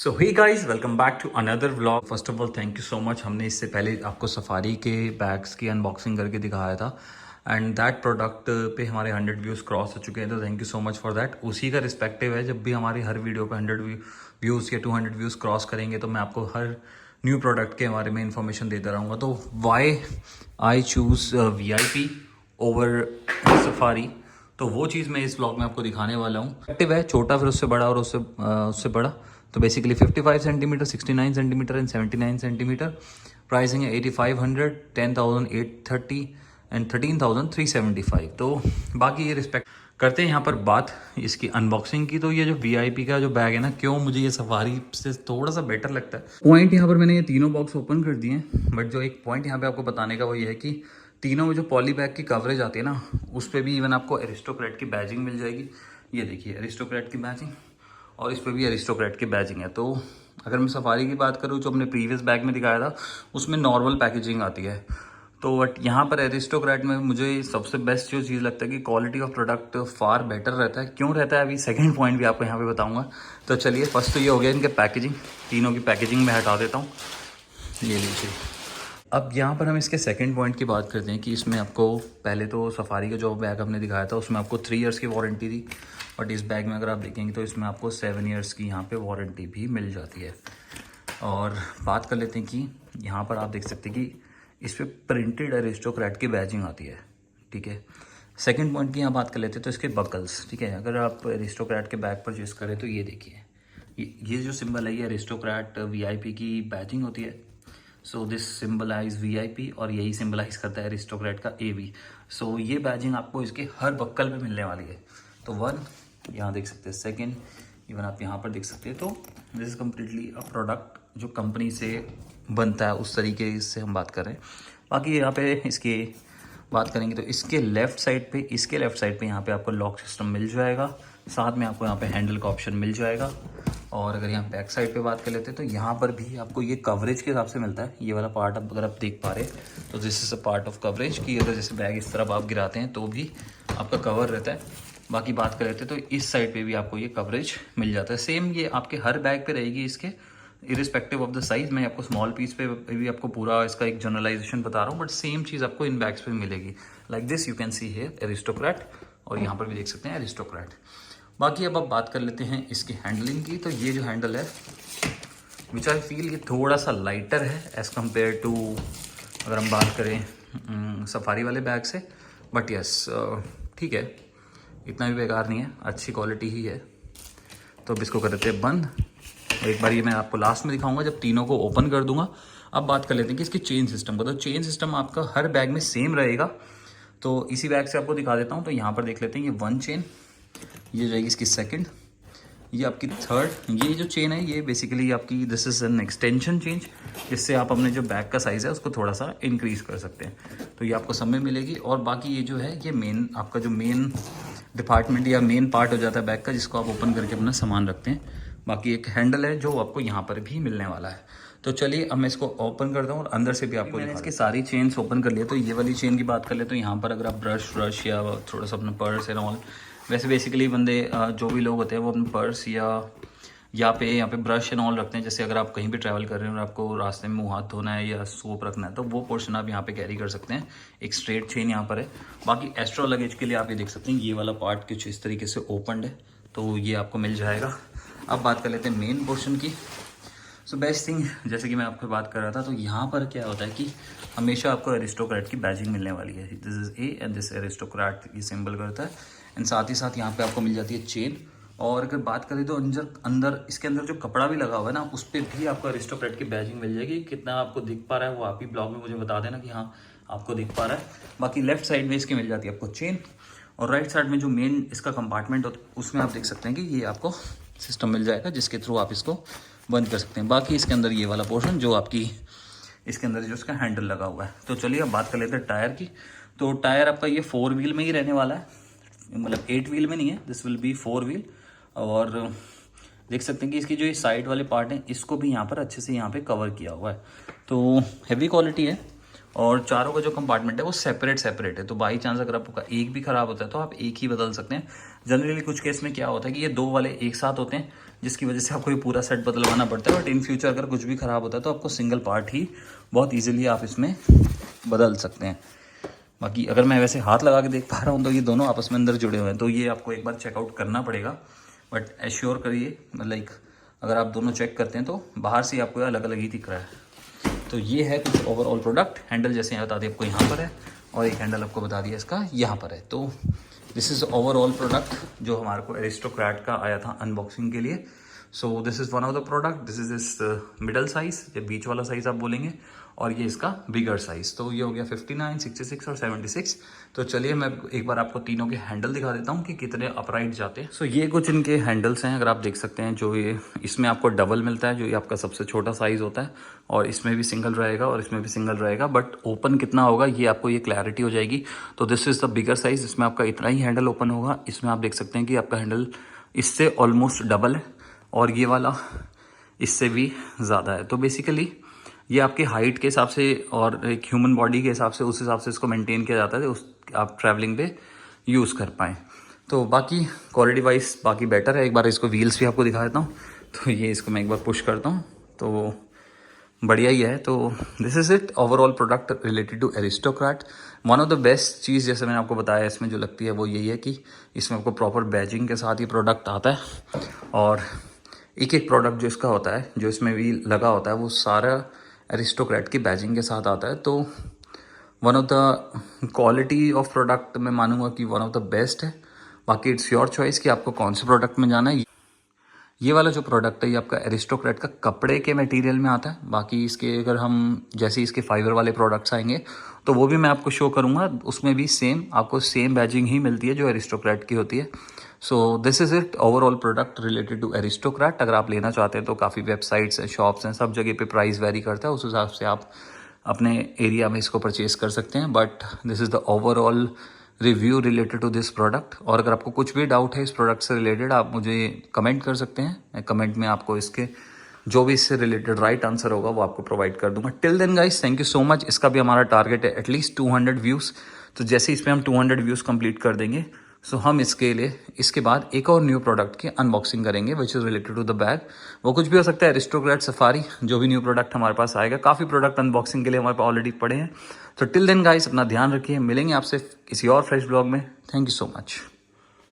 So hey guys, welcome back to another vlog. First of all thank you so much. हमने इससे पहले आपको safari के bags की अनबॉक्सिंग करके दिखाया था एंड दैट प्रोडक्ट पे हमारे 100 व्यूज़ क्रॉस हो चुके हैं, तो thank you so much for that. उसी का रिस्पेक्टिव है, जब भी हमारी हर वीडियो पे 100 व्यूज़ या 200 व्यूज़ क्रॉस करेंगे तो मैं आपको हर न्यू प्रोडक्ट के बारे में इंफॉर्मेशन देता रहूँगा। तो why I choose VIP over Safari, तो वो चीज़ मैं इस ब्लॉग में आपको दिखाने वाला हूँ। एक्टिव है, छोटा फिर उससे बड़ा और उससे बड़ा। तो basically 55 centimetre, 69 centimetre and 79 centimetre. Pricing है 8500, 10,830 एंड 13,375। तो बाकी ये रिस्पेक्ट करते हैं यहाँ पर बात इसकी अनबॉक्सिंग की। तो ये जो VIP का जो बैग है ना, क्यों मुझे ये सफारी से थोड़ा सा बेटर लगता है। पॉइंट यहाँ पर मैंने ये तीनों बॉक्स ओपन कर दिए हैं, बट जो एक पॉइंट यहाँ पे आपको बताने का वो ये है कि तीनों में जो पॉली बैग की कवरेज आती है ना, उस पर भी इवन आपको एरिस्टोक्रेट की बैजिंग मिल जाएगी। ये देखिए एरिस्टोक्रेट की बैजिंग, और इस पर भी एरिस्टोक्रेट की बैजिंग है। तो अगर मैं सफारी की बात करूँ, जो हमने प्रीवियस बैग में दिखाया था उसमें नॉर्मल पैकेजिंग आती है, तो बट यहाँ पर एरिस्टोक्रेट में मुझे सबसे बेस्ट जो चीज़ लगता है कि quality of product far better रहता है। क्यों रहता है, अभी सेकंड पॉइंट भी आपको यहाँ पे बताऊँगा। तो चलिए, फर्स्ट तो ये हो गया इनके पैकेजिंग। तीनों की पैकेजिंग मैं हटा देता हूँ, ये लीजिए। अब यहाँ पर हम इसके सेकंड पॉइंट की बात करते हैं कि इसमें आपको पहले तो सफारी का जो बैग हमने दिखाया था उसमें आपको 3 इयर्स की वारंटी थी, बट इस बैग में अगर आप देखेंगे तो इसमें आपको 7 इयर्स की यहाँ पे वारंटी भी मिल जाती है। और बात कर लेते हैं कि यहाँ पर आप देख सकते हैं कि इस पर प्रिंटेड एरिस्टोक्रेट की बैजिंग आती है, ठीक है। सेकेंड पॉइंट की यहाँ बात कर लेते हैं तो इसके बकल्स, ठीक है। अगर आप एरिस्टोक्रेट के बैग परचेज करें तो ये देखिए, ये जो सिंबल है ये एरिस्टोक्रेट VIP की बैजिंग होती है। सो दिस सिंबलाइज VIP और यही सिंबलाइज करता है एरिस्टोक्रेट का AB। सो ये बैजिंग आपको इसके हर बक्कल पे मिलने वाली है। तो 1 यहाँ देख सकते हैं, सेकंड इवन आप यहाँ पर देख सकते हैं। तो this is completely a product जो कंपनी से बनता है, उस तरीके से हम बात कर रहे हैं। बाकी यहाँ पे इसके बात करेंगे तो इसके लेफ्ट साइड पे यहाँ पे आपको लॉक सिस्टम मिल जाएगा, साथ में आपको यहाँ पे हैंडल का ऑप्शन मिल जाएगा। और अगर यहाँ बैक साइड पे बात कर लेते हैं तो यहाँ पर भी आपको ये कवरेज के हिसाब से मिलता है। ये वाला पार्ट अगर आप देख पा रहे हैं तो this is a part of coverage, कि अगर जैसे बैग इस तरफ आप गिराते हैं तो भी आपका कवर रहता है। बाकी बात कर लेते हैं तो इस साइड पे भी आपको ये कवरेज मिल जाता है। सेम ये आपके हर बैग पे रहेगी इसके, इरिस्पेक्टिव ऑफ द साइज। मैं आपको स्मॉल पीस पे भी आपको पूरा इसका एक जनरलाइजेशन बता रहा हूँ, बट सेम चीज़ आपको इन बैग्स पे मिलेगी। Like this you can see here aristocrat, और यहाँ पर भी देख सकते हैं एरिस्टोक्रेट। बाकी अब बात कर लेते हैं इसकी हैंडलिंग की। तो ये जो हैंडल है, विच आई फील ये थोड़ा सा लाइटर है एज़ कम्पेयर टू अगर हम बात करें सफारी वाले बैग से, बट यस ठीक है, इतना भी बेकार नहीं है, अच्छी क्वालिटी ही है। तो अब इसको कर देते हैं बंद। एक बार ये मैं आपको लास्ट में दिखाऊंगा जब तीनों को ओपन कर दूंगा। अब बात कर लेते हैं कि इसकी चेन सिस्टम का। तो चेन सिस्टम आपका हर बैग में सेम रहेगा, तो इसी बैग से आपको दिखा देता हूँ। तो यहाँ पर देख लेते हैं, ये 1 चेन, ये जाएगी इसकी सेकंड, ये आपकी थर्ड। ये जो चेन है ये बेसिकली आपकी this is an extension change, जिससे आप अपने जो बैग का साइज़ है उसको थोड़ा सा इंक्रीज कर सकते हैं। तो ये आपको सब में मिलेगी। और बाकी ये जो है ये मेन आपका जो मेन डिपार्टमेंट या मेन पार्ट हो जाता है बैग का, जिसको आप ओपन करके अपना सामान रखते हैं। बाकी एक हैंडल है जो आपको यहाँ पर भी मिलने वाला है। तो चलिए अब मैं इसको ओपन करता हूँ और अंदर से भी आपको मैंने इसकी सारी चेन्स ओपन कर लिया। तो ये वाली चेन की बात कर ले तो यहाँ पर अगर आप ब्रश या थोड़ा सा अपना पर्स एंड ऑल, वैसे बेसिकली बंदे जो भी लोग होते हैं वो अपने पर्स या यहाँ पे ब्रश एंड ऑल रखते हैं। जैसे अगर आप कहीं भी ट्रैवल कर रहे हैं और आपको रास्ते में मुँह हाथ धोना है या सोप रखना है, तो वो पोर्शन आप यहाँ पे कैरी कर सकते हैं। एक स्ट्रेट चेन यहाँ पर है। बाकी एक्स्ट्रा लगेज के लिए आप ये देख सकते हैं, ये वाला पार्ट कुछ इस तरीके से ओपनड है, तो ये आपको मिल जाएगा। अब बात कर लेते हैं मेन पोर्शन की। सो बेस्ट थिंग, जैसे कि मैं आपको बात कर रहा था, तो यहाँ पर क्या होता है कि हमेशा आपको एरिस्टोक्रेट की बैजिंग मिलने वाली है। This is A and this aristocrat ये सिंबल करता है। एंड साथ ही साथ यहाँ पे आपको मिल जाती है चेन। और अगर बात करें तो अंदर इसके अंदर जो कपड़ा भी लगा हुआ है ना, उस पर भी आपको एरिस्टोक्रेट की बैजिंग मिल जाएगी। कितना आपको दिख पा रहा है वो आप ही ब्लॉग में मुझे बता देना कि हाँ आपको दिख पा रहा है। बाकी लेफ्ट साइड में इसकी मिल जाती है आपको चेन, और राइट साइड में जो मेन इसका कंपार्टमेंट होता है उसमें आप देख सकते हैं कि ये आपको सिस्टम मिल जाएगा, जिसके थ्रू आप इसको बंद कर सकते हैं। बाकी इसके अंदर ये वाला पोर्शन जो आपकी इसके अंदर जो इसका हैंडल लगा हुआ है। तो चलिए अब बात कर लेते हैं टायर की। तो टायर आपका ये 4 व्हील में ही रहने वाला है, मतलब 8 व्हील में नहीं है, दिस विल बी 4 व्हील। और देख सकते हैं कि इसकी जो ये साइड वाले पार्ट हैं इसको भी यहाँ पर अच्छे से यहाँ पे कवर किया हुआ है। तो हैवी क्वालिटी है, और चारों का जो कंपार्टमेंट है वो सेपरेट है, तो बाई चांस अगर आपका एक भी ख़राब होता है तो आप एक ही बदल सकते हैं। जनरली कुछ केस में क्या होता है कि ये दो वाले एक साथ होते हैं, जिसकी वजह से आपको ये पूरा सेट बदलवाना पड़ता है। बट इन फ्यूचर अगर कुछ भी ख़राब होता है तो आपको सिंगल पार्ट ही बहुत ईजिली आप इसमें बदल सकते हैं। बाकी अगर मैं वैसे हाथ लगा के देख पा रहा हूँ तो ये दोनों आपस में अंदर जुड़े हुए हैं, तो ये आपको एक बार चेकआउट करना पड़ेगा। बट एश्योर करिए, लाइक अगर आप दोनों चेक करते हैं तो बाहर से आपको अलग अलग ही दिख रहा है। तो ये है कुछ ओवरऑल प्रोडक्ट। हैंडल जैसे बता दिया आपको यहाँ पर है, और एक हैंडल आपको बता दिया इसका यहाँ पर है। तो दिस इज़ ओवरऑल प्रोडक्ट जो हमारे को एरिस्टोक्रैट का आया था अनबॉक्सिंग के लिए। सो this is one of the product. This is इस मिडल साइज़ या बीच वाला साइज़ आप बोलेंगे, और ये इसका बिगर साइज़। तो ये हो गया 59, 66 और 76। तो चलिए मैं एक बार आपको तीनों के हैंडल दिखा देता हूँ कि कितने अपराइट जाते हैं। सो ये कुछ इनके हैंडल्स हैं, अगर आप देख सकते हैं। जो ये इसमें आपको डबल मिलता है, जो ये आपका सबसे छोटा साइज़ होता है, और इसमें भी सिंगल रहेगा और इसमें भी सिंगल रहेगा। बट ओपन कितना होगा ये आपको ये क्लैरिटी हो जाएगी। तो this is the bigger size, इसमें आपका इतना ही हैंडल ओपन होगा। इसमें आप देख सकते हैं कि आपका हैंडल इससे ऑलमोस्ट डबल है, और ये वाला इससे भी ज़्यादा है। तो बेसिकली ये आपके हाइट के हिसाब से और एक ह्यूमन बॉडी के हिसाब से, उस हिसाब से इसको मेंटेन किया जाता है, उस आप ट्रैवलिंग पे यूज़ कर पाएँ। तो बाकी क्वालिटी वाइज बाकी बेटर है। एक बार इसको व्हील्स भी आपको दिखा देता हूँ। तो ये इसको मैं एक बार पुश करता हूँ तो बढ़िया ही है। तो this is it overall product related to Aristocrat. One of the best चीज़ जैसे मैंने आपको बताया इसमें जो लगती है वो यही है कि इसमें आपको प्रॉपर बैजिंग के साथ ये प्रोडक्ट आता है, और एक एक प्रोडक्ट जो इसका होता है, जो इसमें भी लगा होता है, वो सारा एरिस्टोक्रैट की बैजिंग के साथ आता है। तो one of the quality of product मैं मानूंगा कि वन ऑफ द बेस्ट है। बाकी इट्स योर चॉइस कि आपको कौन से प्रोडक्ट में जाना है। ये वाला जो प्रोडक्ट है ये आपका एरिस्टोक्रैट का कपड़े के मटेरियल में आता है। बाकी इसके अगर हम जैसे इसके फाइबर वाले प्रोडक्ट्स आएंगे तो वो भी मैं आपको शो करूँगा, उसमें भी सेम आपको सेम बैजिंग ही मिलती है जो एरिस्टोक्रैट की होती है। So this is it overall product related to Aristocrat. अगर आप लेना चाहते हैं तो काफ़ी वेबसाइट्स हैं, शॉप्स हैं, सब जगह पे प्राइस वेरी करता है, उस हिसाब से आप अपने एरिया में इसको परचेज़ कर सकते हैं। But this is the overall review related to this product. और अगर आपको कुछ भी डाउट है इस प्रोडक्ट से रिलेटेड, आप मुझे कमेंट कर सकते हैं। मैं कमेंट में आपको इसके जो भी इससे रिलेटेड राइट आंसर होगा वो आपको प्रोवाइड कर दूंगा। Till then guys, thank you so much. इसका भी हमारा टारगेट है एटलीस्ट 200 व्यूज़। तो जैसे इसमें हम 200 व्यूज़ कंप्लीट कर देंगे, सो हम इसके बाद एक और न्यू प्रोडक्ट की अनबॉक्सिंग करेंगे which is related to the bag. वो कुछ भी हो सकता है, एरिस्टोक्रैट, सफारी, जो भी न्यू प्रोडक्ट हमारे पास आएगा। काफ़ी प्रोडक्ट अनबॉक्सिंग के लिए हमारे पास ऑलरेडी पड़े हैं। तो टिल देन गाइस, अपना ध्यान रखिए। मिलेंगे आपसे किसी और फ्रेश ब्लॉग में। Thank you so much.